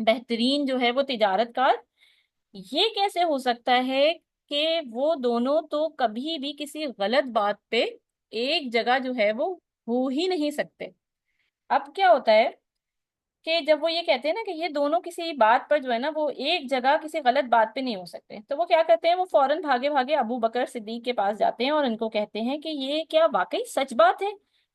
بہترین جو ہے وہ تجارت کار، یہ کیسے ہو سکتا ہے کہ وہ دونوں تو کبھی بھی کسی غلط بات پہ ایک جگہ جو ہے وہ ہو ہی نہیں سکتے؟ اب کیا ہوتا ہے کہ جب وہ یہ کہتے ہیں نا کہ یہ دونوں کسی بات پر جو ہے نا وہ ایک جگہ کسی غلط بات پہ نہیں ہو سکتے، تو وہ کیا کرتے ہیں، وہ فوراً بھاگے بھاگے ابو بکر صدیق کے پاس جاتے ہیں اور ان کو کہتے ہیں کہ یہ کیا واقعی سچ بات ہے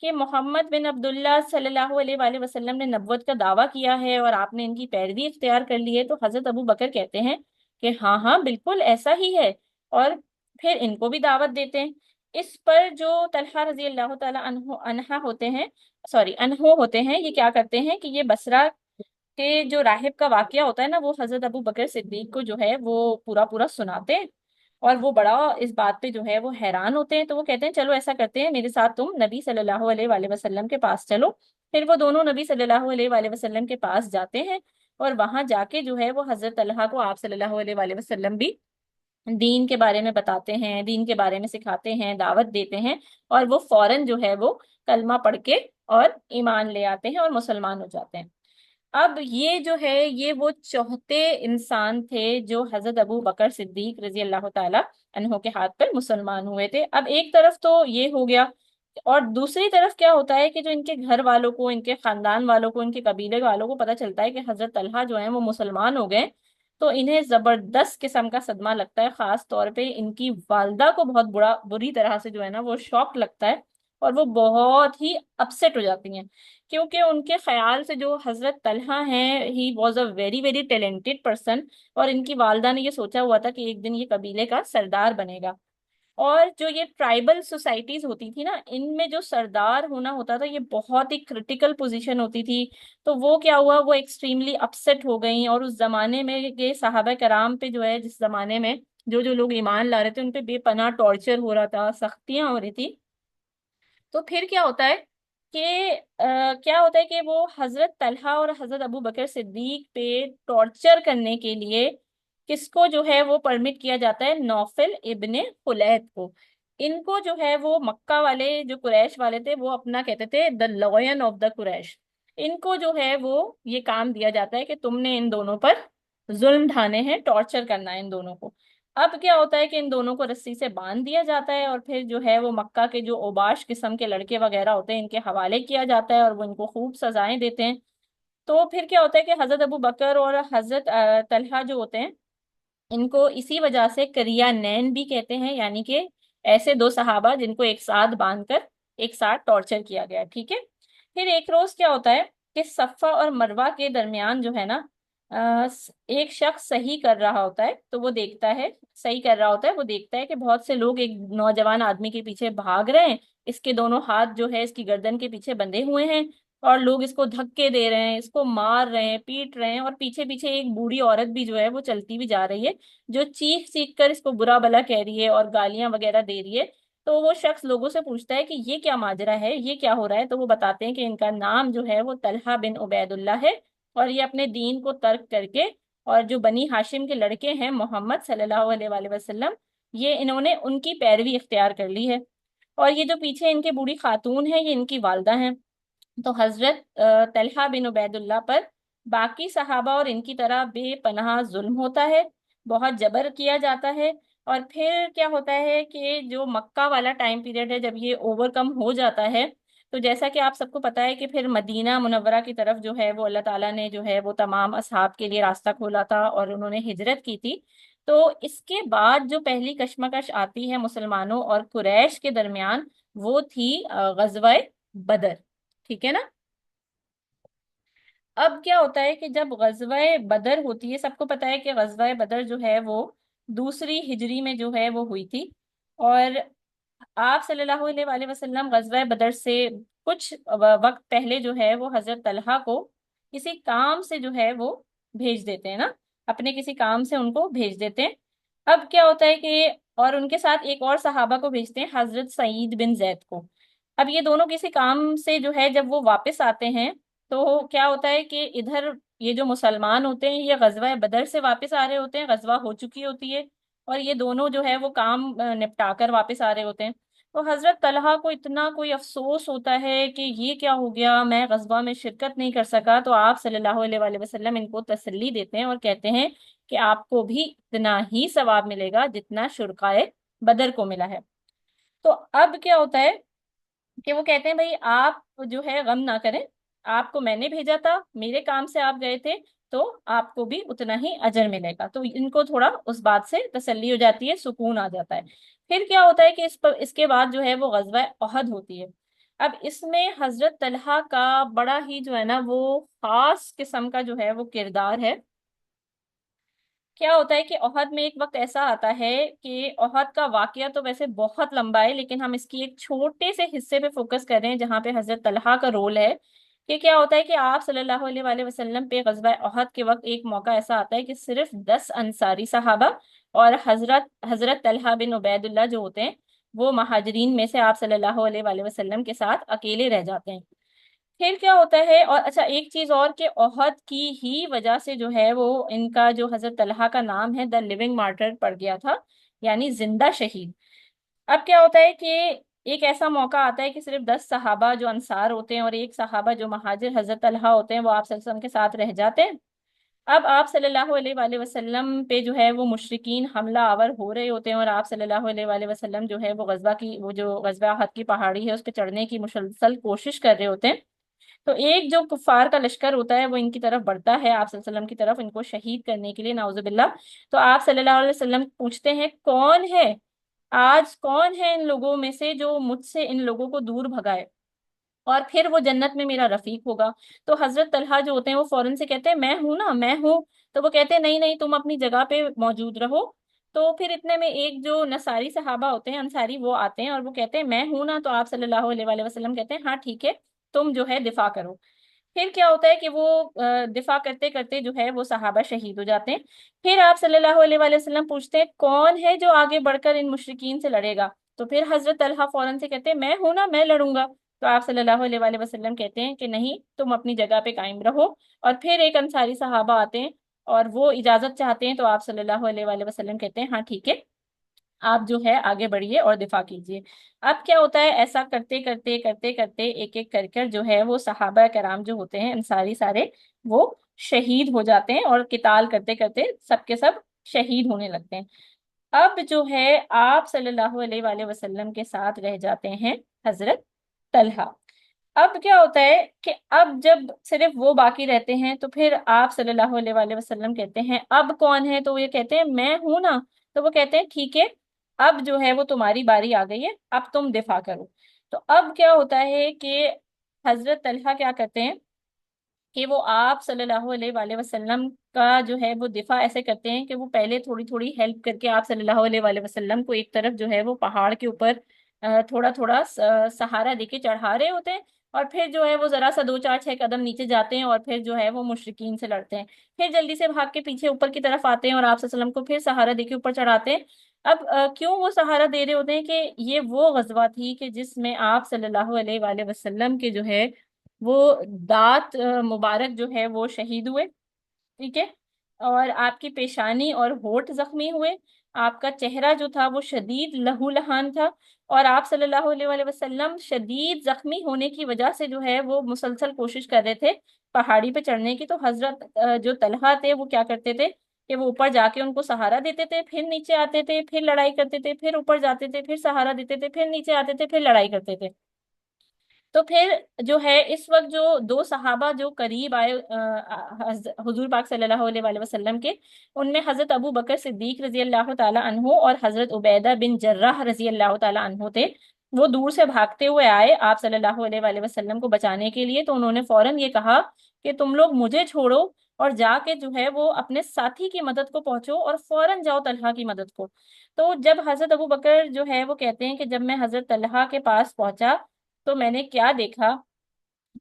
کہ محمد بن عبداللہ صلی اللہ علیہ وآلہ وسلم نے نبوت کا دعویٰ کیا ہے اور آپ نے ان کی پیروی اختیار کر لی ہے؟ تو حضرت ابو بکر کہتے ہیں کہ ہاں ہاں بالکل ایسا ہی ہے، اور پھر ان کو بھی دعوت دیتے ہیں۔ اس پر جو طلحہ رضی اللہ تعالیٰ عنہ ہوتے ہیں، سوری انہو ہوتے ہیں، یہ کیا کرتے ہیں کہ یہ بصرہ کے جو راہب کا واقعہ ہوتا ہے نا وہ حضرت ابو بکر صدیق کو جو ہے وہ پورا پورا سناتے ہیں، اور وہ بڑا اس بات پہ جو ہے وہ حیران ہوتے ہیں۔ تو وہ کہتے ہیں چلو ایسا کرتے ہیں، میرے ساتھ تم نبی صلی اللہ علیہ وآلہ وسلم کے پاس چلو۔ پھر وہ دونوں نبی صلی اللہ علیہ وآلہ وسلم کے پاس جاتے ہیں، اور وہاں جا کے جو ہے وہ حضرت طلحہ کو آپ صلی اللہ علیہ وآلہ وسلم بھی دین کے بارے میں بتاتے ہیں، دین کے بارے میں سکھاتے ہیں، دعوت دیتے ہیں، اور وہ فوراً جو ہے وہ کلمہ پڑھ کے اور ایمان لے آتے ہیں اور مسلمان ہو جاتے ہیں۔ اب یہ جو ہے یہ وہ چوتھے انسان تھے جو حضرت ابو بکر صدیق رضی اللہ تعالی عنہ کے ہاتھ پر مسلمان ہوئے تھے۔ اب ایک طرف تو یہ ہو گیا، اور دوسری طرف کیا ہوتا ہے کہ جو ان کے گھر والوں کو، ان کے خاندان والوں کو، ان کے قبیلے والوں کو پتہ چلتا ہے کہ حضرت طلحہ جو ہیں وہ مسلمان ہو گئے، تو انہیں زبردست قسم کا صدمہ لگتا ہے، خاص طور پہ ان کی والدہ کو بہت بری طرح سے جو ہے نا وہ شوق لگتا ہے، اور وہ بہت ہی اپسیٹ ہو جاتی ہیں، کیونکہ ان کے خیال سے جو حضرت طلحہ ہیں he was a very very talented person, اور ان کی والدہ نے یہ سوچا ہوا تھا کہ ایک دن یہ قبیلے کا سردار بنے گا۔ اور جو یہ ٹرائبل سوسائٹیز ہوتی تھی نا، ان میں جو سردار ہونا ہوتا تھا یہ بہت ہی کرٹیکل پوزیشن ہوتی تھی، تو وہ کیا ہوا، وہ ایکسٹریملی اپسیٹ ہو گئیں، اور اس زمانے میں یہ صحابہ کرام پہ جو ہے، جس زمانے میں جو جو لوگ ایمان لا رہے تھے ان پہ بے پناہ ٹارچر ہو رہا تھا، سختیاں ہو رہی تھی، تو پھر کیا ہوتا ہے کہ کیا ہوتا ہے کہ وہ حضرت طلحہ اور حضرت ابو بکر صدیق پہ ٹارچر کرنے کے لیے کس کو جو ہے وہ پرمٹ کیا جاتا ہے، نوفل ابن خلیت کو۔ ان کو جو ہے وہ مکہ والے جو قریش والے تھے وہ اپنا کہتے تھے دا لائن آف دا قریش، ان کو جو ہے وہ یہ کام دیا جاتا ہے کہ تم نے ان دونوں پر ظلم ڈھانے ہیں، ٹارچر کرنا ہے ان دونوں کو۔ اب کیا ہوتا ہے کہ ان دونوں کو رسی سے باندھ دیا جاتا ہے، اور پھر جو ہے وہ مکہ کے جو اوباش قسم کے لڑکے وغیرہ ہوتے ہیں ان کے حوالے کیا جاتا ہے، اور وہ ان کو خوب سزائیں دیتے ہیں۔ تو پھر کیا ہوتا ہے کہ حضرت ابو بکر اور حضرت طلحہ جو ہوتے ہیں ان کو اسی وجہ سے کریا نین بھی کہتے ہیں، یعنی کہ ایسے دو صحابہ جن کو ایک ساتھ باندھ کر ایک ساتھ ٹارچر کیا گیا، ٹھیک ہے۔ پھر ایک روز کیا ہوتا ہے کہ صفا اور مروہ کے درمیان جو ہے نا ایک شخص صحیح کر رہا ہوتا ہے، تو وہ دیکھتا ہے، صحیح کر رہا ہوتا ہے، وہ دیکھتا ہے کہ بہت سے لوگ ایک نوجوان آدمی کے پیچھے بھاگ رہے ہیں، اس کے دونوں ہاتھ جو ہے اس کی گردن کے پیچھے بندھے ہوئے ہیں، اور لوگ اس کو دھکے دے رہے ہیں، اس کو مار رہے ہیں، پیٹ رہے ہیں، اور پیچھے پیچھے ایک بوڑھی عورت بھی جو ہے وہ چلتی بھی جا رہی ہے، جو چیخ چیخ کر اس کو برا بلا کہہ رہی ہے اور گالیاں وغیرہ دے رہی ہے۔ تو وہ شخص لوگوں سے پوچھتا ہے کہ یہ کیا ماجرا ہے، یہ کیا ہو رہا ہے؟ تو وہ بتاتے ہیں کہ ان کا نام جو ہے وہ طلحہ بن عبید اللہ ہے، اور یہ اپنے دین کو ترک کر کے، اور جو بنی ہاشم کے لڑکے ہیں محمد صلی اللہ علیہ وآلہ وسلم، یہ انہوں نے ان کی پیروی اختیار کر لی ہے، اور یہ جو پیچھے ان کے بوڑھی خاتون ہیں یہ ان کی والدہ ہیں۔ تو حضرت طلحہ بن عبید اللہ پر باقی صحابہ اور ان کی طرح بے پناہ ظلم ہوتا ہے، بہت جبر کیا جاتا ہے، اور پھر کیا ہوتا ہے کہ جو مکہ والا ٹائم پیریڈ ہے جب یہ اوور کم ہو جاتا ہے، تو جیسا کہ آپ سب کو پتا ہے کہ پھر مدینہ منورہ کی طرف جو ہے وہ اللہ تعالیٰ نے جو ہے وہ تمام اصحاب کے لیے راستہ کھولا تھا اور انہوں نے ہجرت کی تھی۔ تو اس کے بعد جو پہلی کشمکش آتی ہے مسلمانوں اور قریش کے درمیان وہ تھی غزوہ بدر، ٹھیک ہے نا۔ اب کیا ہوتا ہے کہ جب غزوہ بدر ہوتی ہے، سب کو پتا ہے کہ غزوہ بدر جو ہے وہ دوسری ہجری میں جو ہے وہ ہوئی تھی، اور آپ صلی اللہ علیہ وآلہ وسلم غزوہ بدر سے کچھ وقت پہلے جو ہے وہ حضرت طلحہ کو کسی کام سے جو ہے وہ بھیج دیتے ہیں نا، اپنے کسی کام سے ان کو بھیج دیتے ہیں۔ اب کیا ہوتا ہے کہ اور ان کے ساتھ ایک اور صحابہ کو بھیجتے ہیں، حضرت سعید بن زید کو۔ اب یہ دونوں کسی کام سے جو ہے جب وہ واپس آتے ہیں، تو کیا ہوتا ہے کہ ادھر یہ جو مسلمان ہوتے ہیں یہ غزوہ بدر سے واپس آ رہے ہوتے ہیں، غزوہ ہو چکی ہوتی ہے، اور یہ دونوں جو ہے وہ کام نپٹا کر واپس آ رہے ہوتے ہیں۔ تو حضرت طلحہ کو اتنا کوئی افسوس ہوتا ہے کہ یہ کیا ہو گیا، میں غزوہ میں شرکت نہیں کر سکا، تو آپ صلی اللہ علیہ وآلہ وسلم ان کو تسلی دیتے ہیں اور کہتے ہیں کہ آپ کو بھی اتنا ہی ثواب ملے گا جتنا شرکائے بدر کو ملا ہے۔ تو اب کیا ہوتا ہے کہ وہ کہتے ہیں بھائی آپ جو ہے غم نہ کریں، آپ کو میں نے بھیجا تھا، میرے کام سے آپ گئے تھے، تو آپ کو بھی اتنا ہی اجر ملے گا۔ تو ان کو تھوڑا اس بات سے تسلی ہو جاتی ہے، سکون آ جاتا ہے۔ پھر کیا ہوتا ہے کہ اس کے بعد جو ہے وہ غزوہ احد ہوتی ہے۔ اب اس میں حضرت طلحہ کا بڑا ہی جو ہے نا وہ خاص قسم کا جو ہے وہ کردار ہے۔ کیا ہوتا ہے کہ احد میں ایک وقت ایسا آتا ہے کہ احد کا واقعہ تو ویسے بہت لمبا ہے، لیکن ہم اس کی ایک چھوٹے سے حصے پہ فوکس کر رہے ہیں جہاں پہ حضرت طلحہ کا رول ہے۔ کہ کیا ہوتا ہے کہ آپ صلی اللہ علیہ وآلہ وسلم پہ غزوہ احد کے وقت ایک موقع ایسا آتا ہے کہ صرف 10 انصاری صحابہ اور حضرت طلحہ بن عبید اللہ جو ہوتے ہیں وہ مہاجرین میں سے آپ صلی اللہ علیہ وآلہ وسلم کے ساتھ اکیلے رہ جاتے ہیں۔ پھر کیا ہوتا ہے، اور اچھا ایک چیز اور کہ احد کی ہی وجہ سے جو ہے وہ ان کا جو حضرت طلحہ کا نام ہے دا لیونگ مارٹر پڑ گیا تھا، یعنی زندہ شہید۔ اب کیا ہوتا ہے کہ ایک ایسا موقع آتا ہے کہ صرف 10 صحابہ جو انصار ہوتے ہیں اور ایک صحابہ جو مہاجر حضرت طلحہ ہوتے ہیں وہ آپ صلی اللہ علیہ وسلم کے ساتھ رہ جاتے ہیں۔ اب آپ صلی اللہ علیہ وآلہ وسلم پہ جو ہے وہ مشرکین حملہ آور ہو رہے ہوتے ہیں، اور آپ صلی اللہ علیہ وآلہ وسلم جو ہے وہ جو غزوہ احد کی پہاڑی ہے اس پہ چڑھنے کی مسلسل کوشش کر رہے ہوتے ہیں۔ تو ایک جو کفار کا لشکر ہوتا ہے وہ ان کی طرف بڑھتا ہے، آپ صلی اللہ علیہ وسلم کی طرف، ان کو شہید کرنے کے لیے، نعوذ باللہ۔ تو آپ صلی اللہ علیہ وسلم پوچھتے ہیں کون ہے آج، کون ہے ان لوگوں میں سے جو مجھ سے ان لوگوں کو دور بھگائے اور پھر وہ جنت میں میرا رفیق ہوگا۔ تو حضرت طلحہ جو ہوتے ہیں وہ فوراً سے کہتے ہیں میں ہوں نا، میں ہوں۔ تو وہ کہتے ہیں نہیں نہیں، تم اپنی جگہ پہ موجود رہو۔ تو پھر اتنے میں ایک جو نصاری صحابہ ہوتے ہیں، انصاری، وہ آتے ہیں اور وہ کہتے ہیں میں ہوں نا۔ تو آپ صلی اللہ علیہ وآلہ وسلم کہتے ہیں ہاں ٹھیک ہے، تم جو ہے دفاع کرو۔ پھر کیا ہوتا ہے کہ وہ دفاع کرتے کرتے جو ہے وہ صحابہ شہید ہو جاتے ہیں۔ پھر آپ صلی اللہ علیہ وآلہ وسلم پوچھتے ہیں کون ہے جو آگے بڑھ کر ان مشرکین سے لڑے گا؟ تو پھر حضرت طلحہ فوراً سے کہتے ہیں میں ہوں نا، میں لڑوں گا۔ تو آپ صلی اللہ علیہ وآلہ وسلم کہتے ہیں کہ نہیں، تم اپنی جگہ پہ قائم رہو۔ اور پھر ایک انصاری صحابہ آتے ہیں اور وہ اجازت چاہتے ہیں، تو آپ صلی اللہ علیہ وآلہ وسلم کہتے ہیں ہاں ٹھیک ہے، آپ جو ہے آگے بڑھیے اور دفاع کیجیے۔ اب کیا ہوتا ہے، ایسا کرتے کرتے کرتے کرتے ایک ایک کر کر جو ہے وہ صحابہ کرام جو ہوتے ہیں انصاری سارے، وہ شہید ہو جاتے ہیں اور قتال کرتے کرتے سب کے سب شہید ہونے لگتے ہیں۔ اب جو ہے آپ صلی اللہ علیہ وآلہ وسلم کے ساتھ رہ جاتے ہیں حضرت طلحہ۔ اب کیا ہوتا ہے کہ اب جب صرف وہ باقی رہتے ہیں تو پھر آپ صلی اللہ علیہ وآلہ وسلم کہتے ہیں اب کون ہے؟ تو وہ یہ کہتے ہیں میں ہوں نا۔ تو وہ کہتے ہیں ٹھیک ہے، اب جو ہے وہ تمہاری باری آ گئی ہے، اب تم دفاع کرو۔ تو اب کیا ہوتا ہے کہ حضرت طلحہ کیا کرتے ہیں کہ وہ آپ صلی اللہ علیہ وآلہ وسلم کا جو ہے وہ دفاع ایسے کرتے ہیں کہ وہ پہلے تھوڑی تھوڑی ہیلپ کر کے آپ صلی اللہ علیہ وآلہ وسلم کو ایک طرف جو ہے وہ پہاڑ کے اوپر تھوڑا تھوڑا سہارا دے کے چڑھا رہے ہوتے ہیں، اور پھر جو ہے وہ ذرا سا 2 4 6 قدم نیچے جاتے ہیں اور پھر جو ہے وہ مشرکین سے لڑتے ہیں۔ پھر جلدی سے بھاگ کے پیچھے اوپر کی طرف آتے ہیں اور آپ صلی اللہ علیہ وسلم کو پھر سہارا دے کے اوپر چڑھاتے ہیں۔ اب کیوں وہ سہارا دے رہے ہوتے ہیں کہ یہ وہ غزوہ تھی کہ جس میں آپ صلی اللہ علیہ وآلہ وسلم کے جو ہے وہ دانت مبارک جو ہے وہ شہید ہوئے، ٹھیک ہے، اور آپ کی پیشانی اور ہونٹ زخمی ہوئے، آپ کا چہرہ جو تھا وہ شدید لہو لہان تھا، اور آپ صلی اللہ علیہ وآلہ وسلم شدید زخمی ہونے کی وجہ سے جو ہے وہ مسلسل کوشش کر رہے تھے پہاڑی پہ چڑھنے کی۔ تو حضرت جو طلحہ تھے وہ کیا کرتے تھے کہ وہ اوپر جا کے ان کو سہارا دیتے تھے، پھر نیچے آتے تھے، پھر لڑائی کرتے تھے، پھر اوپر جاتے تھے، پھر سہارا دیتے تھے، پھر نیچے آتے تھے، پھر لڑائی کرتے تھے۔ تو پھر جو ہے اس وقت جو 2 صحابہ جو قریب آئے حضور پاک صلی اللہ علیہ وآلہ وسلم کے، ان میں حضرت ابو بکر صدیق رضی اللہ تعالی عنہ اور حضرت عبیدہ بن جراح رضی اللہ تعالی عنہ تھے۔ وہ دور سے بھاگتے ہوئے آئے آپ صلی اللہ علیہ وآلہ وسلم کو بچانے کے لیے، تو انہوں نے فوراً یہ کہا کہ تم لوگ مجھے چھوڑو اور جا کے جو ہے وہ اپنے ساتھی کی مدد کو پہنچو اور فوراً جاؤ طلحہ کی مدد کو۔ تو جب حضرت ابو بکر جو ہے وہ کہتے ہیں کہ جب میں حضرت طلحہ کے پاس پہنچا تو میں نے کیا دیکھا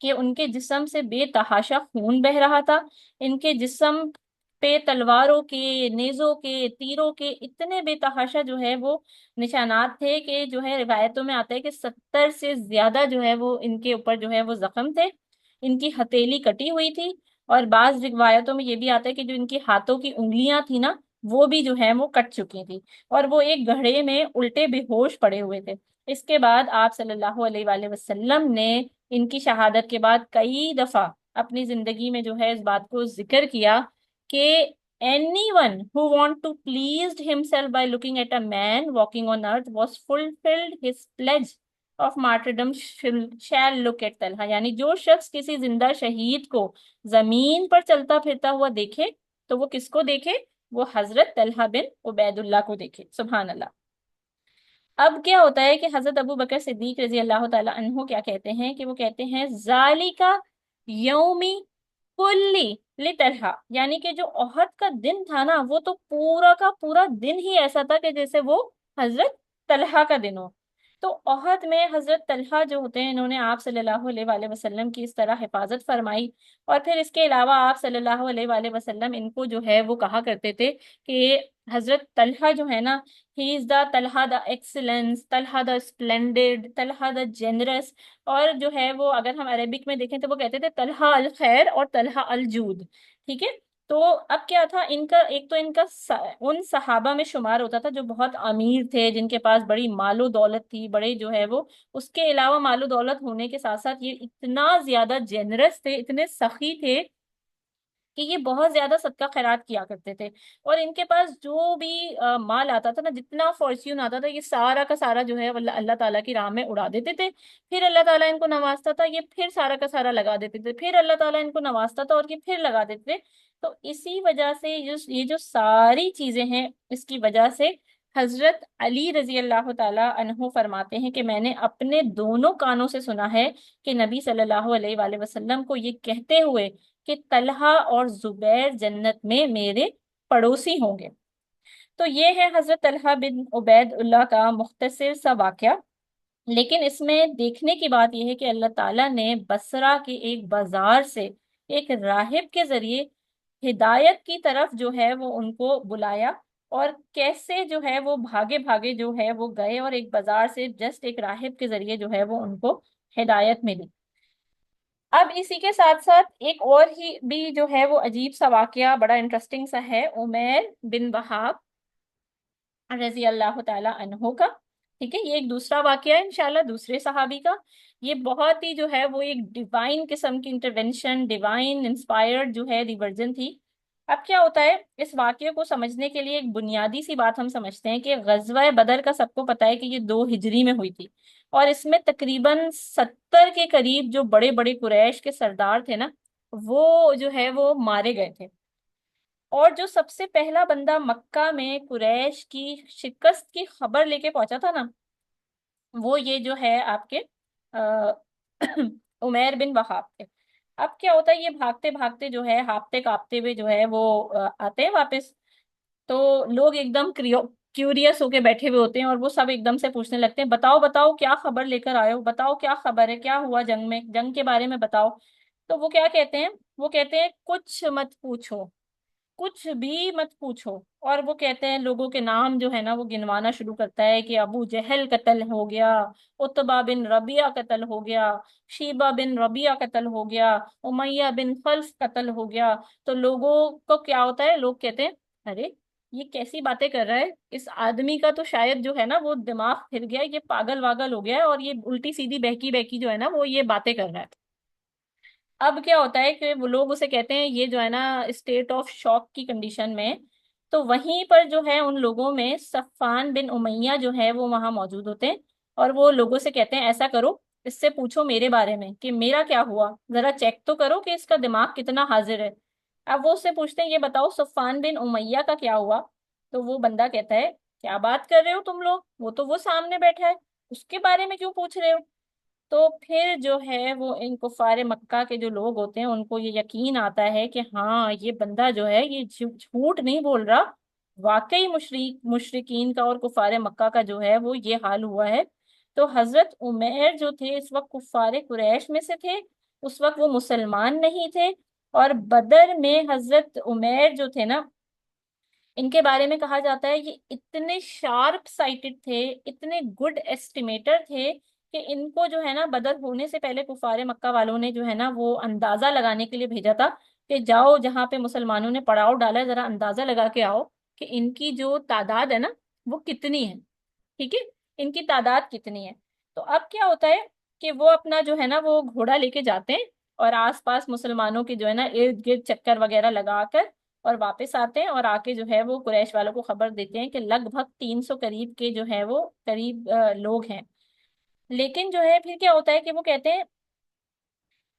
کہ ان کے جسم سے بے تحاشا خون بہ رہا تھا، ان کے جسم پہ تلواروں کے، نیزوں کے، تیروں کے اتنے بے تحاشا جو ہے وہ نشانات تھے کہ جو ہے روایتوں میں آتا ہے کہ 70 سے زیادہ جو ہے وہ ان کے اوپر جو ہے وہ زخم تھے، ان کی ہتھیلی کٹی ہوئی تھی، اور بعض روایتوں میں یہ بھی آتا ہے کہ جو ان کی ہاتھوں کی انگلیاں تھی نا وہ بھی جو ہے وہ کٹ چکی تھی، اور وہ ایک گڑھے میں الٹے بے ہوش پڑے ہوئے تھے۔ اس کے بعد آپ صلی اللہ علیہ وآلہ وسلم نے ان کی شہادت کے بعد کئی دفعہ اپنی زندگی میں جو ہے اس بات کو ذکر کیا کہ anyone who want to please himself by looking at a man walking on earth was fulfilled his pledge of martyrdom shall look at Talha. یعنی جو شخص کسی زندہ شہید کو زمین پر چلتا پھرتا ہوا دیکھے تو وہ کس کو دیکھے؟ وہ حضرت طلحہ بن عبید اللہ کو دیکھے. سبحان اللہ. اب کیا ہوتا ہے کہ حضرت ابو بکر صدیق رضی اللہ تعالی عنہ کیا کہتے ہیں کہ وہ کہتے ہیں ذالکا یومی کلی لطلحہ، یعنی کہ جو احد کا دن تھا نا وہ تو پورا کا پورا دن ہی ایسا تھا کہ جیسے وہ حضرت طلحہ کا دن ہو. تو احد میں حضرت طلحہ جو ہوتے ہیں انہوں نے آپ صلی اللہ علیہ وآلہ وسلم کی اس طرح حفاظت فرمائی. اور پھر اس کے علاوہ آپ صلی اللہ علیہ وآلہ وسلم ان کو جو ہے وہ کہا کرتے تھے کہ حضرت طلحہ جو ہے نا he is the Talha the excellence, Talha the splendid, Talha the generous. اور جو ہے وہ اگر ہم عربک میں دیکھیں تو وہ کہتے تھے طلحہ الخیر اور طلحہ الجود. ٹھیک ہے. تو اب کیا تھا ان کا ایک تو ان کا ان صحابہ میں شمار ہوتا تھا جو بہت امیر تھے، جن کے پاس بڑی مال و دولت تھی، بڑے جو ہے وہ اس کے علاوہ مال و دولت ہونے کے ساتھ ساتھ یہ اتنا زیادہ جنرس تھے، اتنے سخی تھے کہ یہ بہت زیادہ صدقہ خیرات کیا کرتے تھے. اور ان کے پاس جو بھی مال آتا تھا نا، جتنا فارچیون آتا تھا، یہ سارا کا سارا جو ہے اللہ اللہ تعالیٰ کی راہ میں اڑا دیتے تھے. پھر اللہ تعالیٰ ان کو نوازتا تھا، یہ پھر سارا کا سارا لگا دیتے تھے، پھر اللہ تعالیٰ ان کو نوازتا تھا اور یہ پھر لگا دیتے تھے. تو اسی وجہ سے یہ جو ساری چیزیں ہیں اس کی وجہ سے حضرت علی رضی اللہ تعالیٰ عنہ فرماتے ہیں کہ میں نے اپنے دونوں کانوں سے سنا ہے کہ نبی صلی اللہ علیہ وآلہ وسلم کو یہ کہتے ہوئے کہ طلحہ اور زبیر جنت میں میرے پڑوسی ہوں گے. تو یہ ہے حضرت طلحہ بن عبید اللہ کا مختصر سا واقعہ. لیکن اس میں دیکھنے کی بات یہ ہے کہ اللہ تعالیٰ نے بصرہ کے ایک بازار سے ایک راہب کے ذریعے ہدایت کی طرف جو ہے وہ ان کو بلایا، اور کیسے جو ہے وہ بھاگے بھاگے جو ہے وہ گئے اور ایک بازار سے جسٹ ایک راہب کے ذریعے جو ہے وہ ان کو ہدایت ملی. اب اسی کے ساتھ ساتھ ایک اور ہی بھی جو ہے وہ عجیب سا واقعہ بڑا انٹرسٹنگ سا ہے عمیر بن وہاب رضی اللہ تعالی عنہ کا. ٹھیک ہے. یہ ایک دوسرا واقعہ ہے انشاءاللہ دوسرے صحابی کا. یہ بہت ہی جو ہے وہ ایک ڈیوائن قسم کی انٹرونشن، ڈیوائن انسپائرڈ جو ہے ریورجن تھی. اب کیا ہوتا ہے اس واقعے کو سمجھنے کے لیے ایک بنیادی سی بات ہم سمجھتے ہیں کہ غزوہ بدر کا سب کو پتہ ہے کہ یہ 2 ہجری میں ہوئی تھی، اور اس میں تقریباً 70 کے قریب جو بڑے بڑے قریش کے سردار تھے نا وہ جو ہے وہ مارے گئے تھے. اور جو سب سے پہلا بندہ مکہ میں قریش کی شکست کی خبر لے کے پہنچا تھا نا وہ یہ جو ہے آپ کے عمیر بن وہاب تھے. اب کیا ہوتا ہے یہ بھاگتے بھاگتے جو ہے ہاپتے کاپتے ہوئے جو ہے وہ آتے ہیں واپس. تو لوگ ایک دم کیوریس ہو کے بیٹھے ہوئے ہوتے ہیں اور وہ سب ایک دم سے پوچھنے لگتے ہیں بتاؤ بتاؤ کیا خبر لے کر آئے ہو، بتاؤ کیا خبر ہے، کیا ہوا جنگ میں، جنگ کے بارے میں بتاؤ. تو وہ کیا کہتے ہیں؟ وہ کہتے ہیں کچھ مت پوچھو، کچھ بھی مت پوچھو. اور وہ کہتے ہیں لوگوں کے نام جو ہے نا وہ گنوانا شروع کرتا ہے کہ ابو جہل قتل ہو گیا، عتبہ بن ربیعہ قتل ہو گیا، شیبہ بن ربیعہ قتل ہو گیا، امیہ بن خلف قتل ہو گیا. تو لوگوں کو کیا ہوتا ہے، لوگ کہتے ہیں ارے یہ کیسی باتیں کر رہا ہے، اس آدمی کا تو شاید جو ہے نا وہ دماغ پھر گیا ہے، یہ پاگل واگل ہو گیا ہے اور یہ الٹی سیدھی بہکی بہکی جو ہے نا وہ یہ باتیں کر رہا ہے. اب کیا ہوتا ہے کہ وہ لوگ اسے کہتے ہیں یہ جو ہے نا اسٹیٹ آف شاک کی کنڈیشن میں. تو وہیں پر جو ہے ان لوگوں میں صفان بن امیہ جو ہے وہ وہاں موجود ہوتے ہیں، اور وہ لوگوں سے کہتے ہیں ایسا کرو اس سے پوچھو میرے بارے میں کہ میرا کیا ہوا، ذرا چیک تو کرو کہ اس کا دماغ کتنا حاضر ہے. اب وہ اس سے پوچھتے ہیں یہ بتاؤ صفان بن امیہ کا کیا ہوا. تو وہ بندہ کہتا ہے کیا بات کر رہے ہو تم لوگ، وہ تو وہ سامنے بیٹھا ہے، اس کے بارے میں کیوں پوچھ رہے ہو. تو پھر جو ہے وہ ان کفار مکہ کے جو لوگ ہوتے ہیں ان کو یہ یقین آتا ہے کہ ہاں یہ بندہ جو ہے یہ جھوٹ نہیں بول رہا، واقعی مشرکین کا اور کفار مکہ کا جو ہے وہ یہ حال ہوا ہے. تو حضرت عمیر جو تھے اس وقت کفار قریش میں سے تھے، اس وقت وہ مسلمان نہیں تھے. اور بدر میں حضرت عمیر جو تھے نا ان کے بارے میں کہا جاتا ہے یہ اتنے شارپ سائٹڈ تھے، اتنے گڈ ایسٹیمیٹر تھے کہ ان کو جو ہے نا بدر ہونے سے پہلے کفار مکہ والوں نے جو ہے نا وہ اندازہ لگانے کے لیے بھیجا تھا کہ جاؤ جہاں پہ مسلمانوں نے پڑاؤ ڈالا ہے ذرا اندازہ لگا کے آؤ کہ ان کی جو تعداد ہے نا وہ کتنی ہے. ٹھیک ہے. ان کی تعداد کتنی ہے۔ تو اب کیا ہوتا ہے کہ وہ اپنا جو ہے نا وہ گھوڑا لے کے جاتے ہیں اور آس پاس مسلمانوں کی جو ہے نا ارد گرد چکر وغیرہ لگا کر اور واپس آتے ہیں، اور آ کے جو ہے وہ قریش والوں کو خبر دیتے ہیں کہ لگ بھگ 300 قریب کے جو ہے وہ قریب لوگ ہیں۔ لیکن جو ہے پھر کیا ہوتا ہے کہ وہ کہتے ہیں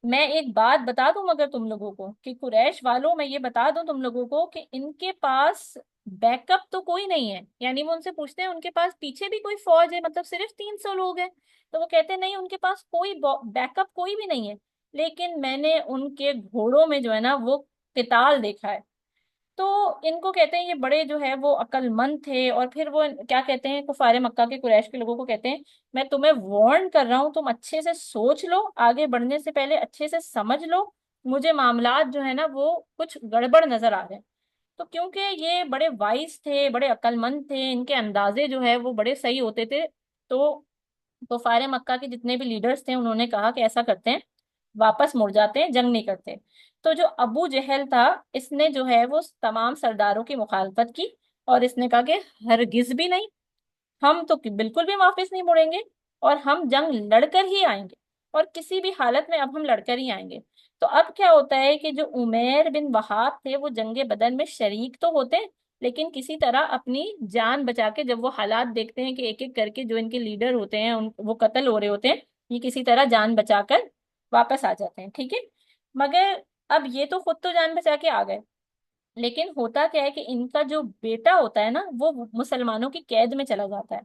میں ایک بات بتا دوں مگر تم لوگوں کو کہ قریش والوں، میں یہ بتا دوں تم لوگوں کو کہ ان کے پاس بیک اپ تو کوئی نہیں ہے۔ یعنی وہ ان سے پوچھتے ہیں ان کے پاس پیچھے بھی کوئی فوج ہے، مطلب صرف 300 لوگ ہیں؟ تو وہ کہتے ہیں نہیں، ان کے پاس کوئی بیک اپ کوئی بھی نہیں ہے، لیکن میں نے ان کے گھوڑوں میں جو ہے نا وہ قتال دیکھا ہے۔ تو ان کو کہتے ہیں یہ بڑے جو ہے وہ عقل مند تھے، اور پھر وہ کیا کہتے ہیں کفار مکہ کے قریش کے لوگوں کو کہتے ہیں میں تمہیں وارن کر رہا ہوں، تم اچھے سے سوچ لو، آگے بڑھنے سے پہلے اچھے سے سمجھ لو، مجھے معاملات جو ہے نا وہ کچھ گڑبڑ نظر آ رہے ہیں۔ تو کیونکہ یہ بڑے وائس تھے، بڑے عقل مند تھے، ان کے اندازے جو ہے وہ بڑے صحیح ہوتے تھے، تو کفار مکہ کے جتنے بھی لیڈرز تھے انہوں نے کہا کہ ایسا کرتے ہیں، واپس مڑ جاتے ہیں، جنگ نہیں کرتے۔ تو جو ابو جہل تھا، اس نے جو ہے وہ تمام سرداروں کی مخالفت کی، اور اس نے کہا کہ ہرگز بھی نہیں، ہم تو بالکل بھی واپس نہیں مڑیں گے، اور ہم جنگ لڑ کر ہی آئیں گے، اور کسی بھی حالت میں اب ہم لڑ کر ہی آئیں گے۔ تو اب کیا ہوتا ہے کہ جو عمیر بن وہاب تھے وہ جنگ بدر میں شریک تو ہوتے ہیں، لیکن کسی طرح اپنی جان بچا کے، جب وہ حالات دیکھتے ہیں کہ ایک ایک کر کے جو ان کے لیڈر ہوتے ہیں وہ قتل ہو رہے ہوتے ہیں، یہ کسی طرح جان بچا کر واپس آ جاتے ہیں، ٹھیک ہے۔ مگر اب یہ تو خود تو جان بچا کے آ گئے، لیکن ہوتا کیا ہے کہ ان کا جو بیٹا ہوتا ہے نا وہ مسلمانوں کی قید میں چلا جاتا ہے۔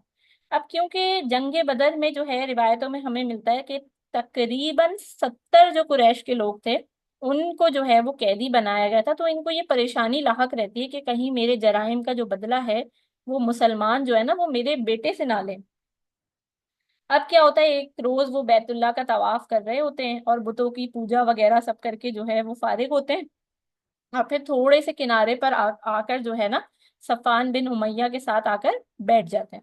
اب کیونکہ جنگ بدر میں جو ہے روایتوں میں ہمیں ملتا ہے کہ تقریباً 70 جو قریش کے لوگ تھے ان کو جو ہے وہ قیدی بنایا گیا تھا، تو ان کو یہ پریشانی لاحق رہتی ہے کہ کہیں میرے جرائم کا جو بدلہ ہے وہ مسلمان جو ہے نا وہ میرے بیٹے سے نہ لیں۔ اب کیا ہوتا ہے ایک روز وہ بیت اللہ کا طواف کر رہے ہوتے ہیں اور بتوں کی پوجا وغیرہ سب کر کے جو ہے وہ فارغ ہوتے ہیں، اور پھر تھوڑے سے کنارے پر آ کر جو ہے نا صفان بن امیہ کے ساتھ آ کر بیٹھ جاتے ہیں۔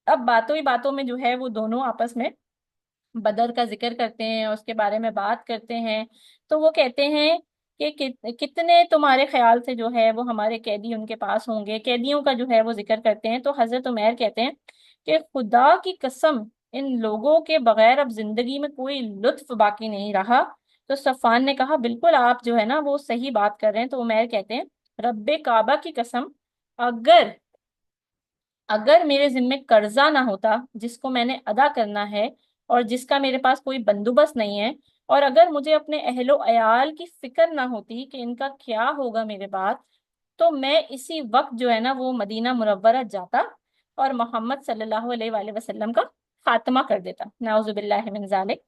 اب باتوں ہی باتوں میں جو ہے وہ دونوں آپس میں بدر کا ذکر کرتے ہیں اور اس کے بارے میں بات کرتے ہیں۔ تو وہ کہتے ہیں کہ کتنے تمہارے خیال سے جو ہے وہ ہمارے قیدی ان کے پاس ہوں گے، قیدیوں کا جو ہے وہ ذکر کرتے ہیں۔ تو حضرت عمیر کہتے ہیں کہ خدا کی قسم ان لوگوں کے بغیر اب زندگی میں کوئی لطف باقی نہیں رہا۔ تو صفان نے کہا بالکل آپ جو ہے نا وہ صحیح بات کر رہے ہیں۔ تو عمیر کہتے ہیں رب کعبہ کی قسم، اگر اگر میرے ذمے قرضہ نہ ہوتا جس کو میں نے ادا کرنا ہے اور جس کا میرے پاس کوئی بندوبست نہیں ہے، اور اگر مجھے اپنے اہل و عیال کی فکر نہ ہوتی کہ ان کا کیا ہوگا میرے بعد، تو میں اسی وقت جو ہے نا وہ مدینہ منورہ جاتا اور محمد صلی اللہ علیہ وآلہ وسلم کا خاتمہ کر دیتا، نعوذ باللہ من ذالک۔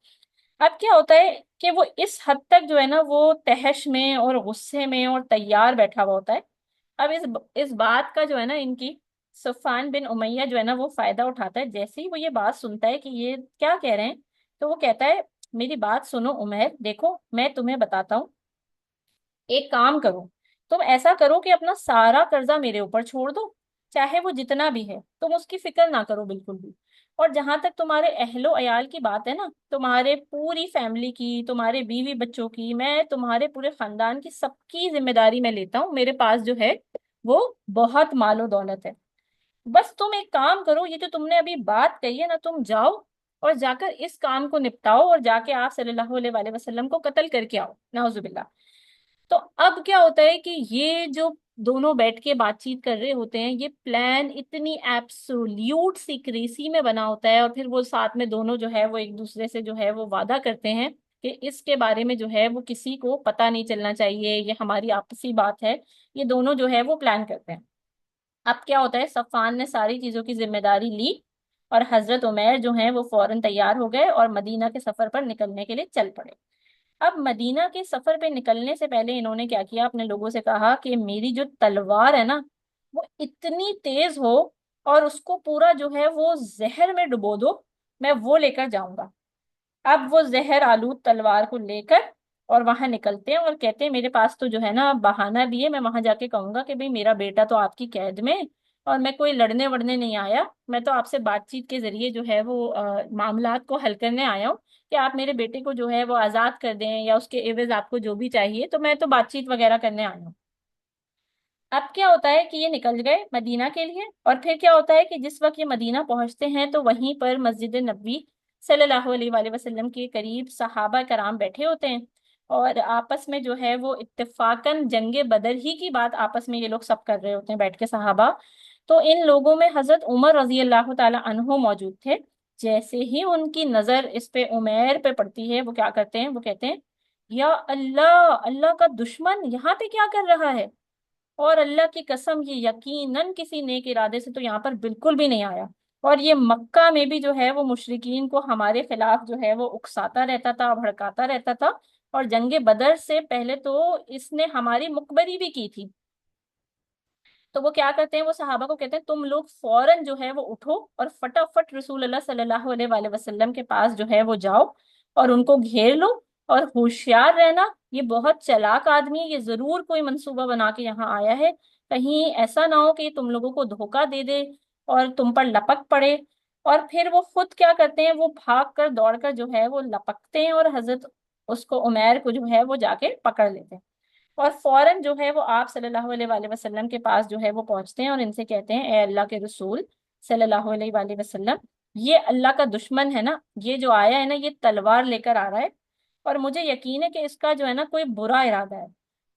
اب کیا ہوتا ہے کہ وہ اس حد تک جو ہے نا وہ تحش میں اور غصے میں اور تیار بیٹھا ہوا ہوتا ہے۔ اب اس بات کا جو ہے نا ان کی صفان بن امیہ جو ہے نا وہ فائدہ اٹھاتا ہے، جیسے ہی وہ یہ بات سنتا ہے کہ یہ کیا کہہ رہے ہیں، تو وہ کہتا ہے میری بات سنو عمیر، دیکھو میں تمہیں بتاتا ہوں، ایک کام کرو، تم ایسا کرو کہ اپنا سارا قرضہ میرے اوپر چھوڑ دو، چاہے وہ جتنا بھی ہے، تم اس کی فکر نہ کرو بالکل بھی۔ اور جہاں تک تمہارے اہل و عیال کی بات ہے نا، تمہارے پوری فیملی کی، تمہارے بیوی بچوں کی، میں تمہارے پورے خاندان کی سب کی ذمہ داری میں لیتا ہوں، میرے پاس جو ہے وہ بہت مال و دولت ہے، بس تم ایک کام کرو، یہ جو تم نے ابھی بات کہی ہے نا، تم جاؤ اور جا کر اس کام کو نپٹاؤ اور جا کے آپ صلی اللہ علیہ وآلہ وسلم کو قتل کر کے آؤ، نعوذ باللہ۔ تو اب کیا ہوتا ہے کہ یہ جو دونوں بیٹھ کے بات چیت کر رہے ہوتے ہیں، یہ پلان اتنی ایبسولوٹ سیکریسی میں بنا ہوتا ہے، اور پھر وہ ساتھ میں دونوں جو ہے وہ ایک دوسرے سے جو ہے وہ وعدہ کرتے ہیں کہ اس کے بارے میں جو ہے وہ کسی کو پتہ نہیں چلنا چاہیے، یہ ہماری آپسی بات ہے، یہ دونوں جو ہے وہ پلان کرتے ہیں۔ اب کیا ہوتا ہے صفان نے ساری چیزوں کی ذمہ داری لی، اور حضرت عمیر جو ہیں وہ فوراً تیار ہو گئے اور مدینہ کے سفر پر نکلنے کے لیے چل پڑے۔ اب مدینہ کے سفر پہ نکلنے سے پہلے انہوں نے کیا کیا، اپنے لوگوں سے کہا کہ میری جو تلوار ہے نا وہ اتنی تیز ہو اور اس کو پورا جو ہے وہ زہر میں ڈبو دو، میں وہ لے کر جاؤں گا۔ اب وہ زہر آلود تلوار کو لے کر اور وہاں نکلتے ہیں، اور کہتے ہیں میرے پاس تو جو ہے نا بہانہ بھی ہے، میں وہاں جا کے کہوں گا کہ بھئی میرا بیٹا تو آپ کی قید میں، اور میں کوئی لڑنے وڑنے نہیں آیا، میں تو آپ سے بات چیت کے ذریعے جو ہے وہ معاملات کو حل کرنے آیا ہوں کہ آپ میرے بیٹے کو جو ہے وہ آزاد کر دیں، یا اس کے عوض آپ کو جو بھی چاہیے، تو میں تو بات چیت وغیرہ کرنے آیا ہوں۔ اب کیا ہوتا ہے کہ یہ نکل گئے مدینہ کے لیے، اور پھر کیا ہوتا ہے کہ جس وقت یہ مدینہ پہنچتے ہیں تو وہیں پر مسجد نبوی صلی اللہ علیہ وآلہ وسلم کے قریب صحابہ کرام بیٹھے ہوتے ہیں، اور آپس میں جو ہے وہ اتفاقاً جنگ بدر ہی کی بات آپس میں یہ لوگ سب کر رہے ہوتے ہیں بیٹھ کے صحابہ۔ تو ان لوگوں میں حضرت عمر رضی اللہ تعالی عنہ موجود تھے۔ جیسے ہی ان کی نظر اس پہ عمیر پہ پڑتی ہے، وہ کیا کرتے ہیں، وہ کہتے ہیں یا اللہ، اللہ کا دشمن یہاں پہ کیا کر رہا ہے؟ اور اللہ کی قسم یہ یقیناً کسی نیک ارادے سے تو یہاں پر بالکل بھی نہیں آیا، اور یہ مکہ میں بھی جو ہے وہ مشرکین کو ہمارے خلاف جو ہے وہ اکساتا رہتا تھا، بھڑکاتا رہتا تھا، اور جنگ بدر سے پہلے تو اس نے ہماری مقبری بھی کی تھی۔ تو وہ کیا کرتے ہیں، وہ صحابہ کو کہتے ہیں تم لوگ فوراً جو ہے وہ اٹھو اور فٹافٹ رسول اللہ صلی اللہ علیہ وآلہ وسلم کے پاس جو ہے وہ جاؤ اور ان کو گھیر لو، اور ہوشیار رہنا، یہ بہت چلاک آدمی ہے، یہ ضرور کوئی منصوبہ بنا کے یہاں آیا ہے، کہیں ایسا نہ ہو کہ یہ تم لوگوں کو دھوکہ دے دے اور تم پر لپک پڑے۔ اور پھر وہ خود کیا کرتے ہیں، وہ بھاگ کر دوڑ کر جو ہے وہ لپکتے ہیں، اور حضرت اس کو عمیر کو جو ہے وہ جا کے پکڑ لیتے ہیں، اور فوراً جو ہے وہ آپ صلی اللہ علیہ وآلہ وسلم کے پاس جو ہے وہ پہنچتے ہیں اور ان سے کہتے ہیں اے اللہ کے رسول صلی اللہ علیہ وآلہ وسلم، یہ اللہ کا دشمن ہے نا، یہ جو آیا ہے نا یہ تلوار لے کر آ رہا ہے، اور مجھے یقین ہے کہ اس کا جو ہے نا کوئی برا ارادہ ہے۔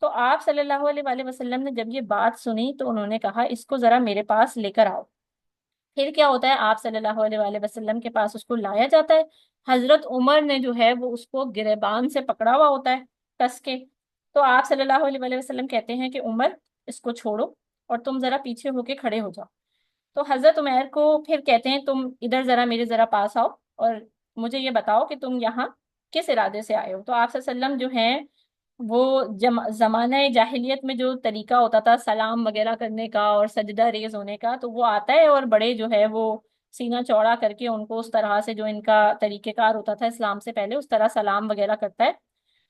تو آپ صلی اللہ علیہ وآلہ وسلم نے جب یہ بات سنی تو انہوں نے کہا اس کو ذرا میرے پاس لے کر آؤ۔ پھر کیا ہوتا ہے، آپ صلی اللہ علیہ وآلہ وسلم کے پاس اس کو لایا جاتا ہے۔ حضرت عمر نے جو ہے وہ اس کو گریبان سے پکڑا ہوا ہوتا ہے کس کے۔ تو آپ صلی اللہ علیہ وآلہ وسلم کہتے ہیں کہ عمر اس کو چھوڑو اور تم ذرا پیچھے ہو کے کھڑے ہو جاؤ۔ تو حضرت عمر کو پھر کہتے ہیں تم ادھر ذرا میرے ذرا پاس آؤ اور مجھے یہ بتاؤ کہ تم یہاں کس ارادے سے آئے ہو۔ تو آپ صلی اللہ علیہ وسلم جو ہیں وہ زمانہ جاہلیت میں جو طریقہ ہوتا تھا سلام وغیرہ کرنے کا اور سجدہ ریز ہونے کا، تو وہ آتا ہے اور بڑے جو ہے وہ سینہ چوڑا کر کے ان کو اس طرح سے جو ان کا طریقہ کار ہوتا تھا اسلام سے پہلے اس طرح سلام وغیرہ کرتا ہے۔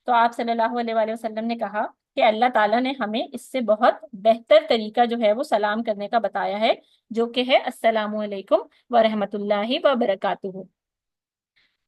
تو آپ صلی اللہ علیہ وآلہ وسلم نے کہا کہ اللہ تعالیٰ نے ہمیں اس سے بہت بہتر طریقہ جو ہے وہ سلام کرنے کا بتایا ہے، جو کہ ہے السلام علیکم ورحمۃ اللہ وبرکاتہ۔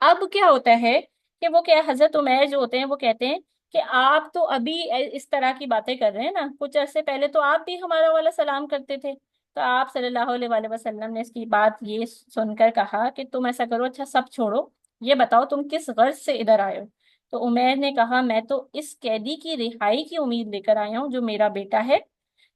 اب کیا ہوتا ہے کہ وہ کیا حضرت عمیر جو ہوتے ہیں وہ کہتے ہیں کہ آپ تو ابھی اس طرح کی باتیں کر رہے ہیں نا، کچھ عرصے پہلے تو آپ بھی ہمارا والا سلام کرتے تھے۔ تو آپ صلی اللہ علیہ وآلہ وسلم نے اس کی بات یہ سن کر کہا کہ تم ایسا کرو، اچھا سب چھوڑو، یہ بتاؤ تم کس غرض سے ادھر آئے ہو؟ تو عمیر نے کہا میں تو اس قیدی کی رہائی کی امید لے کر آیا ہوں جو میرا بیٹا ہے،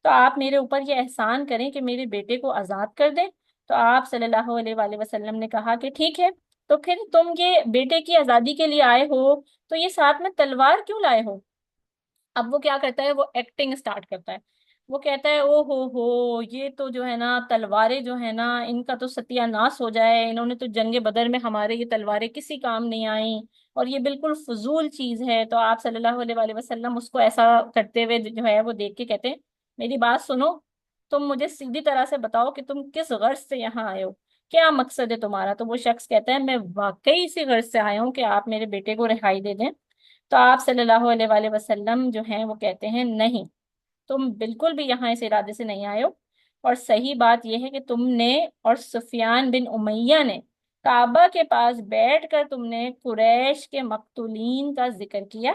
تو آپ میرے اوپر یہ احسان کریں کہ میرے بیٹے کو آزاد کر دیں۔ تو آپ صلی اللہ علیہ وآلہ وسلم نے کہا کہ ٹھیک ہے، تو پھر تم یہ بیٹے کی آزادی کے لیے آئے ہو تو یہ ساتھ میں تلوار کیوں لائے ہو؟ اب وہ کیا کرتا ہے، وہ ایکٹنگ سٹارٹ کرتا ہے، وہ کہتا ہے او ہو یہ تو جو ہے نا تلواریں جو ہے نا ان کا تو ستیہ ناش ہو جائے، انہوں نے تو جنگ بدر میں ہمارے یہ تلواریں کسی کام نہیں آئیں اور یہ بالکل فضول چیز ہے۔ تو آپ صلی اللہ علیہ وآلہ وسلم اس کو ایسا کرتے ہوئے جو ہے وہ دیکھ کے کہتے ہیں میری بات سنو، تم مجھے سیدھی طرح سے بتاؤ کہ تم کس غرض سے یہاں آئے ہو، کیا مقصد ہے تمہارا؟ تو وہ شخص کہتا ہے میں واقعی اسی غرض سے آیا ہوں کہ آپ میرے بیٹے کو رہائی دے دیں۔ تو آپ صلی اللہ علیہ وآلہ وسلم جو ہیں وہ کہتے ہیں نہیں، تم بالکل بھی یہاں اس ارادے سے نہیں آئے ہو، اور صحیح بات یہ ہے کہ تم نے اور سفیان بن امیہ نے کعبہ کے پاس بیٹھ کر تم نے قریش کے مقتولین کا ذکر کیا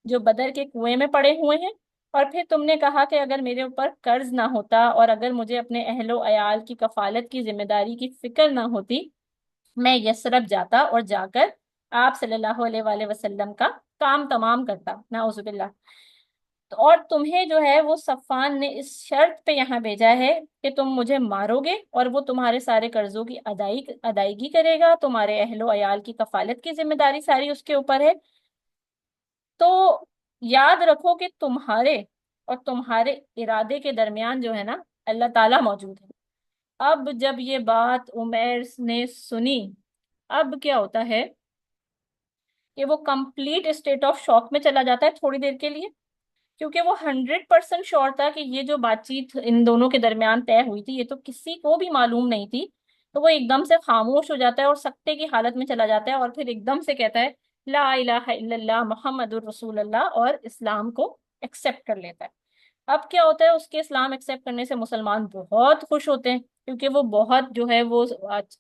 جو بدر کے کنویں میں پڑے ہوئے ہیں، اور پھر تم نے کہا کہ اگر میرے اوپر قرض نہ ہوتا اور اگر مجھے اپنے اہل و عیال کی کفالت کی ذمہ داری کی فکر نہ ہوتی، میں یثرب جاتا اور جا کر آپ صلی اللہ علیہ وآلہ وسلم کا کام تمام کرتا، نعوذ باللہ۔ اور تمہیں جو ہے وہ صفان نے اس شرط پہ یہاں بھیجا ہے کہ تم مجھے مارو گے اور وہ تمہارے سارے قرضوں کی ادائیگی کرے گا، تمہارے اہل و عیال کی کفالت کی ذمہ داری ساری اس کے اوپر ہے۔ تو یاد رکھو کہ تمہارے اور تمہارے ارادے کے درمیان جو ہے نا اللہ تعالیٰ موجود ہے۔ اب جب یہ بات عمیر نے سنی، اب کیا ہوتا ہے کہ وہ کمپلیٹ اسٹیٹ آف شاک میں چلا جاتا ہے تھوڑی دیر کے لیے، کیونکہ وہ 100% شور تھا کہ یہ جو بات چیت ان دونوں کے درمیان طے ہوئی تھی یہ تو کسی کو بھی معلوم نہیں تھی۔ تو وہ ایک دم سے خاموش ہو جاتا ہے اور سکتے کی حالت میں چلا جاتا ہے، اور پھر ایک دم سے کہتا ہے لا الہ الا اللہ محمد الرسول اللہ، اور اسلام کو ایکسپٹ کر لیتا ہے۔ اب کیا ہوتا ہے، اس کے اسلام ایکسپٹ کرنے سے مسلمان بہت خوش ہوتے ہیں، کیونکہ وہ بہت جو ہے وہ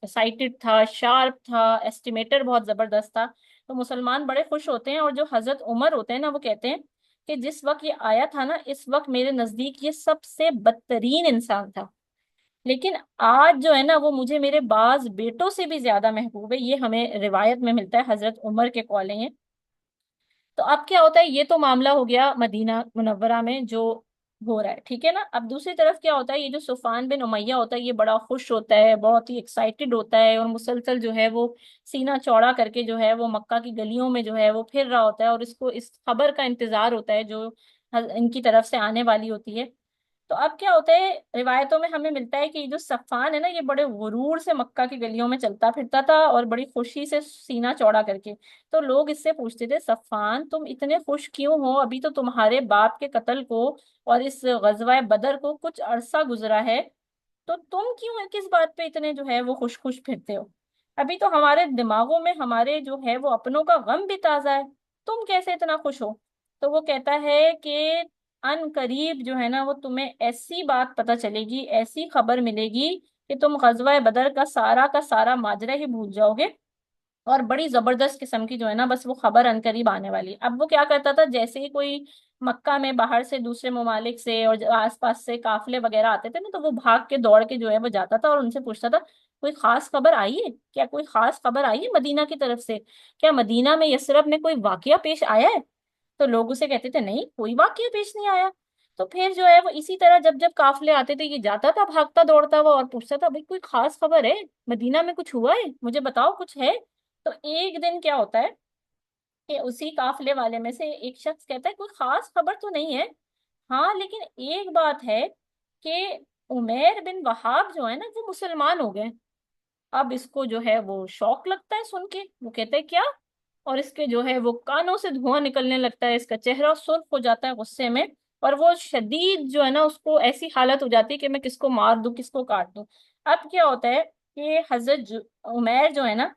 سائٹڈ تھا، شارپ تھا، ایسٹیمیٹر بہت زبردست تھا، تو مسلمان بڑے خوش ہوتے ہیں۔ اور جو حضرت عمر ہوتے ہیں نا وہ کہتے ہیں کہ جس وقت یہ آیا تھا نا، اس وقت میرے نزدیک یہ سب سے بدترین انسان تھا، لیکن آج جو ہے نا وہ مجھے میرے بعض بیٹوں سے بھی زیادہ محبوب ہے۔ یہ ہمیں روایت میں ملتا ہے، حضرت عمر کے قولیں ہیں۔ تو اب کیا ہوتا ہے، یہ تو معاملہ ہو گیا مدینہ منورہ میں جو ہو رہا ہے، ٹھیک ہے نا۔ اب دوسری طرف کیا ہوتا ہے، یہ جو صفوان بن امیہ ہوتا ہے یہ بڑا خوش ہوتا ہے، بہت ہی ایکسائٹڈ ہوتا ہے، اور مسلسل جو ہے وہ سینہ چوڑا کر کے جو ہے وہ مکہ کی گلیوں میں جو ہے وہ پھر رہا ہوتا ہے، اور اس کو اس خبر کا انتظار ہوتا ہے جو ان کی طرف سے آنے والی ہوتی ہے۔ تو اب کیا ہوتا ہے، روایتوں میں ہمیں ملتا ہے کہ یہ جو صفان ہے نا، یہ بڑے غرور سے مکہ کی گلیوں میں چلتا پھرتا تھا، اور بڑی خوشی سے سینہ چوڑا کر کے۔ تو لوگ اس سے پوچھتے تھے، صفان تم اتنے خوش کیوں ہو؟ ابھی تو تمہارے باپ کے قتل کو اور اس غزوہ بدر کو کچھ عرصہ گزرا ہے، تو تم کیوں کس بات پہ اتنے جو ہے وہ خوش خوش پھرتے ہو؟ ابھی تو ہمارے دماغوں میں ہمارے جو ہے وہ اپنوں کا غم بھی تازہ ہے، تم کیسے اتنا خوش ہو؟ تو وہ کہتا ہے کہ ان قریب جو ہے نا وہ تمہیں ایسی بات پتہ چلے گی، ایسی خبر ملے گی کہ تم غزوہ بدر کا سارا ماجرا ہی بھول جاؤ گے، اور بڑی زبردست قسم کی جو ہے نا بس وہ خبر ان قریب آنے والی ہے۔ اب وہ کیا کرتا تھا، جیسے ہی کوئی مکہ میں باہر سے دوسرے ممالک سے اور آس پاس سے قافلے وغیرہ آتے تھے نا، تو وہ بھاگ کے دوڑ کے جو ہے وہ جاتا تھا اور ان سے پوچھتا تھا، کوئی خاص خبر آئی ہے کیا؟ کوئی خاص خبر آئی ہے مدینہ کی طرف سے؟ کیا مدینہ میں یثرب میں کوئی واقعہ پیش آیا ہے؟ تو لوگ اسے کہتے تھے، نہیں کوئی واقعہ پیش نہیں آیا۔ تو پھر جو ہے وہ اسی طرح جب جب قافلے آتے تھے یہ جاتا تھا بھاگتا دوڑتا ہوا اور پوچھتا تھا، بھائی کوئی خاص خبر ہے مدینہ میں؟ کچھ ہوا ہے مجھے بتاؤ، کچھ ہے؟ تو ایک دن کیا ہوتا ہے کہ اسی قافلے والے میں سے ایک شخص کہتا ہے، کوئی خاص خبر تو نہیں ہے، ہاں لیکن ایک بات ہے کہ عمیر بن وہاب جو ہے نا وہ مسلمان ہو گئے۔ اب اس کو جو ہے وہ شوق لگتا ہے سن کے، وہ کہتا ہے کیا؟ اور اس کے جو ہے وہ کانوں سے دھواں نکلنے لگتا ہے، اس کا چہرہ سرخ ہو جاتا ہے غصے میں، اور وہ شدید جو ہے نا اس کو ایسی حالت ہو جاتی ہے کہ میں کس کو مار دوں کس کو کاٹ دوں۔ اب کیا ہوتا ہے کہ حضرت عمیر جو ہے نا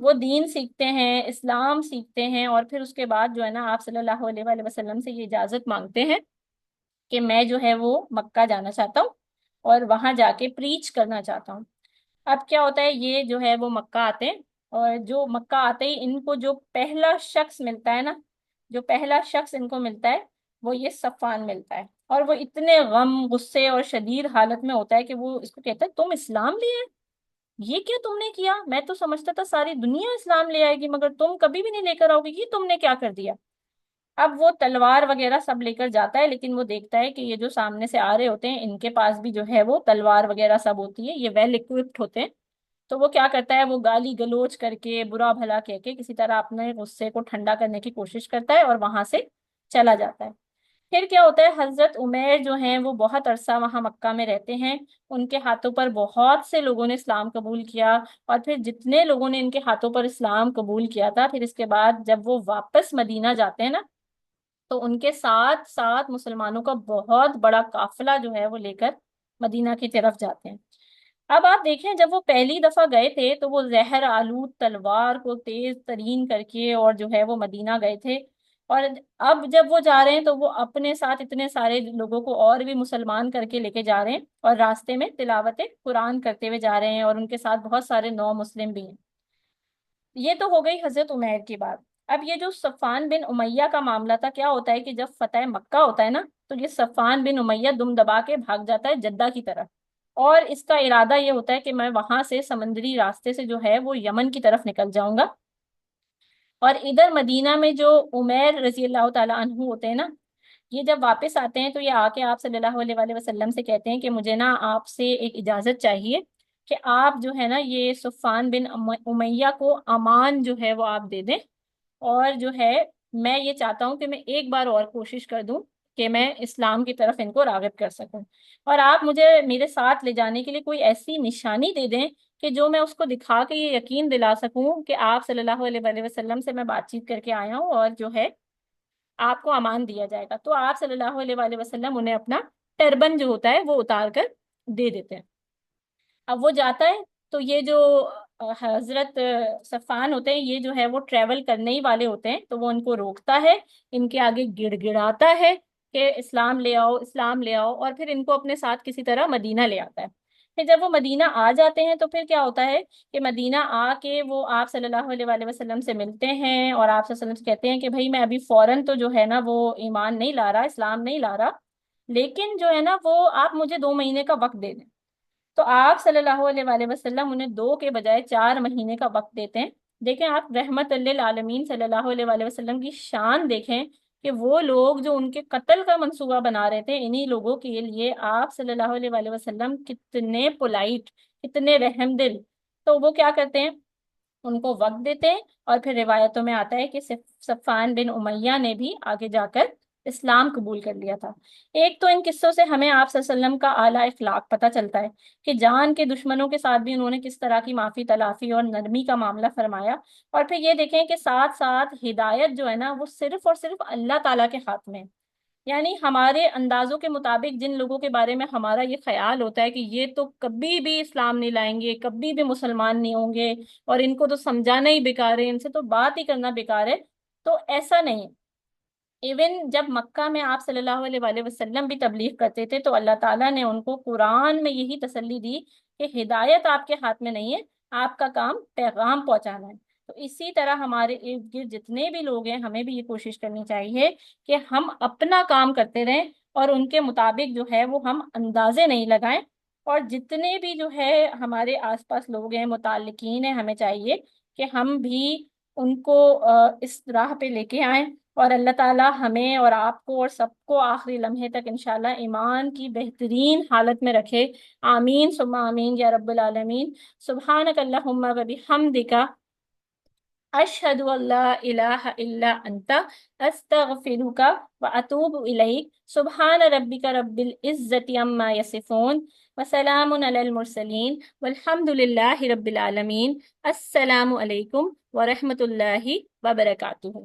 وہ دین سیکھتے ہیں، اسلام سیکھتے ہیں، اور پھر اس کے بعد جو ہے نا آپ صلی اللہ علیہ وآلہ وسلم سے یہ اجازت مانگتے ہیں کہ میں جو ہے وہ مکہ جانا چاہتا ہوں اور وہاں جا کے پریچ کرنا چاہتا ہوں۔ اب کیا ہوتا ہے، یہ جو ہے وہ مکہ آتے ہیں، اور جو مکہ آتے ہی ان کو جو پہلا شخص ملتا ہے نا، جو پہلا شخص ان کو ملتا ہے وہ یہ صفوان ملتا ہے، اور وہ اتنے غم غصے اور شدید حالت میں ہوتا ہے کہ وہ اس کو کہتا ہے، تم اسلام لے آئے؟ یہ کیا تم نے کیا؟ میں تو سمجھتا تھا ساری دنیا اسلام لے آئے گی مگر تم کبھی بھی نہیں لے کر آؤ گے، یہ تم نے کیا کر دیا؟ اب وہ تلوار وغیرہ سب لے کر جاتا ہے، لیکن وہ دیکھتا ہے کہ یہ جو سامنے سے آ رہے ہوتے ہیں ان کے پاس بھی جو ہے وہ تلوار وغیرہ سب ہوتی ہے، یہ ویل اکوپڈ ہوتے ہیں۔ تو وہ کیا کرتا ہے، وہ گالی گلوچ کر کے برا بھلا کہہ کے کسی طرح اپنے غصے کو ٹھنڈا کرنے کی کوشش کرتا ہے اور وہاں سے چلا جاتا ہے۔ پھر کیا ہوتا ہے، حضرت عمیر جو ہیں وہ بہت عرصہ وہاں مکہ میں رہتے ہیں، ان کے ہاتھوں پر بہت سے لوگوں نے اسلام قبول کیا، اور پھر جتنے لوگوں نے ان کے ہاتھوں پر اسلام قبول کیا تھا، پھر اس کے بعد جب وہ واپس مدینہ جاتے ہیں نا تو ان کے ساتھ ساتھ مسلمانوں کا بہت بڑا قافلہ جو ہے وہ لے کر مدینہ کی طرف جاتے ہیں۔ اب آپ دیکھیں، جب وہ پہلی دفعہ گئے تھے تو وہ زہر آلود تلوار کو تیز ترین کر کے اور جو ہے وہ مدینہ گئے تھے، اور اب جب وہ جا رہے ہیں تو وہ اپنے ساتھ اتنے سارے لوگوں کو اور بھی مسلمان کر کے لے کے جا رہے ہیں، اور راستے میں تلاوت قرآن کرتے ہوئے جا رہے ہیں، اور ان کے ساتھ بہت سارے نو مسلم بھی ہیں۔ یہ تو ہو گئی حضرت عمیر کی بات۔ اب یہ جو صفان بن امیہ کا معاملہ تھا، کیا ہوتا ہے کہ جب فتح مکہ ہوتا ہے نا تو یہ صفان بن امیہ دم دبا کے بھاگ جاتا ہے جدہ کی طرف، اور اس کا ارادہ یہ ہوتا ہے کہ میں وہاں سے سمندری راستے سے جو ہے وہ یمن کی طرف نکل جاؤں گا، اور ادھر مدینہ میں جو عمیر رضی اللہ تعالیٰ عنہ ہوتے ہیں نا، یہ جب واپس آتے ہیں تو یہ آ کے آپ صلی اللہ علیہ وآلہ وسلم سے کہتے ہیں کہ مجھے نا آپ سے ایک اجازت چاہیے کہ آپ جو ہے نا یہ صفان بن امیہ کو امان جو ہے وہ آپ دے دیں، اور جو ہے میں یہ چاہتا ہوں کہ میں ایک بار اور کوشش کر دوں کہ میں اسلام کی طرف ان کو راغب کر سکوں، اور آپ مجھے میرے ساتھ لے جانے کے لیے کوئی ایسی نشانی دے دیں کہ جو میں اس کو دکھا کے یہ یقین دلا سکوں کہ آپ صلی اللہ علیہ وآلہ وسلم سے میں بات چیت کر کے آیا ہوں اور جو ہے آپ کو امان دیا جائے گا۔ تو آپ صلی اللہ علیہ وآلہ وسلم انہیں اپنا ٹربن جو ہوتا ہے وہ اتار کر دے دیتے ہیں۔ اب وہ جاتا ہے تو یہ جو حضرت صفان ہوتے ہیں یہ جو ہے وہ ٹریول کرنے ہی والے ہوتے ہیں، تو وہ ان کو روکتا ہے، ان کے آگے گڑ گڑاتا ہے کہ اسلام لے آؤ اسلام لے آؤ، اور پھر ان کو اپنے ساتھ کسی طرح مدینہ لے آتا ہے۔ پھر جب وہ مدینہ آ جاتے ہیں تو پھر کیا ہوتا ہے کہ مدینہ آ کے وہ آپ صلی اللہ علیہ وآلہ وسلم سے ملتے ہیں، اور آپ صلی اللہ علیہ وسلم سے کہتے ہیں کہ بھائی میں ابھی فوراً تو جو ہے نا وہ ایمان نہیں لا رہا، اسلام نہیں لا رہا، لیکن جو ہے نا وہ آپ مجھے 2 مہینے کا وقت دے دیں۔ تو آپ صلی اللہ علیہ وآلہ وسلم انہیں 2 کے بجائے 4 مہینے کا وقت دیتے ہیں۔ دیکھیں آپ رحمت للعالمین صلی اللہ علیہ وآلہ وسلم کی شان دیکھیں کہ وہ لوگ جو ان کے قتل کا منصوبہ بنا رہے تھے، انہی لوگوں کے لیے آپ صلی اللہ علیہ وآلہ وسلم کتنے پولائٹ، کتنے رحم دل، تو وہ کیا کرتے ہیں، ان کو وقت دیتے ہیں۔ اور پھر روایتوں میں آتا ہے کہ صفان بن امیہ نے بھی آگے جا کر اسلام قبول کر لیا تھا۔ ایک تو ان قصوں سے ہمیں آپ صلی اللہ علیہ وسلم کا اعلیٰ اخلاق پتہ چلتا ہے کہ جان کے دشمنوں کے ساتھ بھی انہوں نے کس طرح کی معافی تلافی اور نرمی کا معاملہ فرمایا۔ اور پھر یہ دیکھیں کہ ساتھ ساتھ ہدایت جو ہے نا وہ صرف اور صرف اللہ تعالیٰ کے ہاتھ میں ہے۔ یعنی ہمارے اندازوں کے مطابق جن لوگوں کے بارے میں ہمارا یہ خیال ہوتا ہے کہ یہ تو کبھی بھی اسلام نہیں لائیں گے، کبھی بھی مسلمان نہیں ہوں گے، اور ان کو تو سمجھانا ہی بیکار ہے، ان سے تو بات ہی کرنا بیکار ہے، تو ایسا نہیں ہے۔ ایون جب مکہ میں آپ صلی اللہ علیہ وآلہ وسلم بھی تبلیغ کرتے تھے تو اللہ تعالیٰ نے ان کو قرآن میں یہی تسلی دی کہ ہدایت آپ کے ہاتھ میں نہیں ہے، آپ کا کام پیغام پہنچانا ہے۔ تو اسی طرح ہمارے ارد گرد جتنے بھی لوگ ہیں ہمیں بھی یہ کوشش کرنی چاہیے کہ ہم اپنا کام کرتے رہیں، اور ان کے مطابق جو ہے وہ ہم اندازے نہیں لگائیں۔ اور جتنے بھی جو ہے ہمارے آس پاس لوگ ہیں، متعلقین ہیں، ہمیں چاہیے کہ ہم بھی ان کو اس راہ پہ لے کے آئیں، اور اللہ تعالیٰ ہمیں اور آپ کو اور سب کو آخری لمحے تک انشاءاللہ ایمان کی بہترین حالت میں رکھے۔ آمین ثم آمین یا رب العالمین۔ سبحانک اللہم و بحمدک، اشہد ان لا الہ الا انت، استغفرک و اتوب الیک۔ سبحان ربک رب العزت عما یصفون، وسلام علی المرسلین، والحمد للہ رب العالمین۔ السلام علیکم ورحمۃ اللہ وبرکاتہ۔